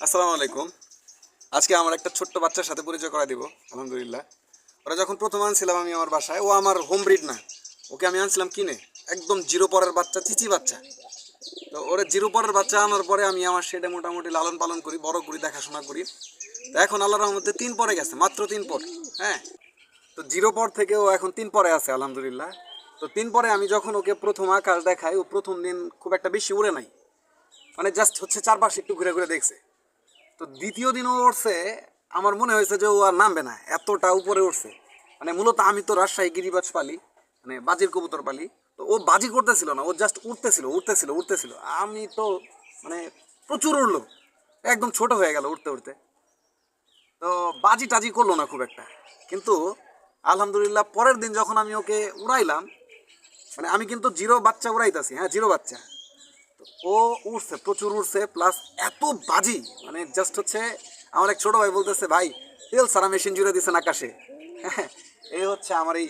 আসসালামু আলাইকুম। আজকে আমার একটা ছোট্ট বাচ্চার সাথে পরিচয় করায় দিব। আলহামদুলিল্লাহ। ওরা যখন প্রথম আনছিলাম আমি আমার বাসায়, ও আমার হোম ব্রিড না, ওকে আমি আনছিলাম কিনে। একদম জিরো পরের বাচ্চা, চিচি বাচ্চা। তো ওরা জিরো পরের বাচ্চা আনার পরে আমি আমার সেটা মোটামুটি লালন পালন করি, বড় করি, দেখাশোনা করি। তো এখন আল্লাহর রহমতে 3 পরে গেছে, মাত্র 3 পর। হ্যাঁ, তো জিরো পর থেকে ও এখন 3 পরে আছে আলহামদুলিল্লাহ। তো 3 পরে আমি যখন ওকে প্রথম আকাশ দেখাই, ও প্রথম দিন খুব একটা বেশি উড়ে নাই, মানে জাস্ট হচ্ছে চারপাশে একটু ঘুরে ঘুরে দেখছে। তো দ্বিতীয় দিনও উঠছে, আমার মনে হয়েছে যে ও আর নামবে না, এতটা উপরে উঠছে। মানে মূলত আমি তো রাজশাহী গিরিবাজ পালি, মানে বাজির কবুতর পালি। তো ও বাজি করতেছিল না, ও জাস্ট উঠতেছিল উঠতেছিল উঠতেছিল। আমি তো মানে প্রচুর উড়লো, একদম ছোট হয়ে গেল উঠতে উঠতে। তো বাজি টাজি করলো না খুব একটা, কিন্তু আলহামদুলিল্লাহ পরের দিন যখন আমি ওকে উড়াইলাম, মানে আমি কিন্তু জিরো বাচ্চা উড়াইতেছি, হ্যাঁ জিরো বাচ্চা। ও উঠছে, প্রচুর উঠছে, প্লাস এত বাজি, মানে জাস্ট হচ্ছে আমার এক ছোট ভাই বলতেছে, ভাই তেল সারা মেশিন জুড়ে দিচ্ছেন আকাশে। হ্যাঁ, এই হচ্ছে আমার এই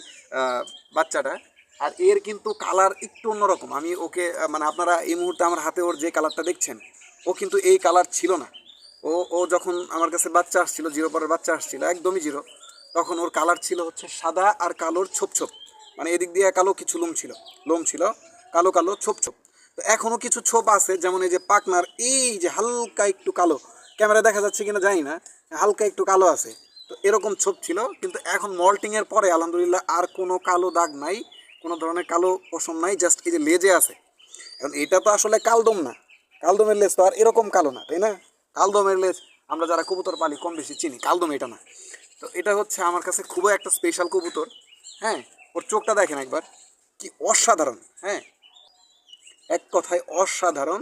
বাচ্চাটা। আর এর কিন্তু কালার একটু অন্যরকম। আমি ওকে মানে আপনারা এই মুহূর্তে আমার হাতে ওর যে কালারটা দেখছেন, ও কিন্তু এই কালার ছিল না। ও ও যখন আমার কাছে বাচ্চা আসছিল, জিরো পরের বাচ্চা আসছিল, একদমই জিরো, তখন ওর কালার ছিল হচ্ছে সাদা আর কালোর ছোপ ছোপ। মানে এদিক দিয়ে কালো কিছু লোম ছিল, কালো কালো ছোপ ছোপ। তো এখনও কিছু ছোপ আছে, যেমন এই যে পাকনার এই যে হালকা একটু কালো, ক্যামেরা দেখা যাচ্ছে কিনা জানি না, হালকা একটু কালো আছে। তো এরকম ছোপ ছিল, কিন্তু এখন মল্টিংয়ের পরে আলহামদুলিল্লাহ আর কোনো কালো দাগ নাই, কোনো ধরনের কালো পশম নাই, জাস্ট এই যে লেজে আছে। এখন এটা তো আসলে কালদম না, কালদমের লেজ তো আর এরকম কালো না, তাই না? কালদমের লেজ আমরা যারা কবুতর পালি কম বেশি চিনি, কালদম এটা না। তো এটা হচ্ছে আমার কাছে খুবই একটা স্পেশাল কবুতর। হ্যাঁ, ওর চোখটা দেখেন একবার, কি অসাধারণ। হ্যাঁ, এক কথায় অসাধারণ।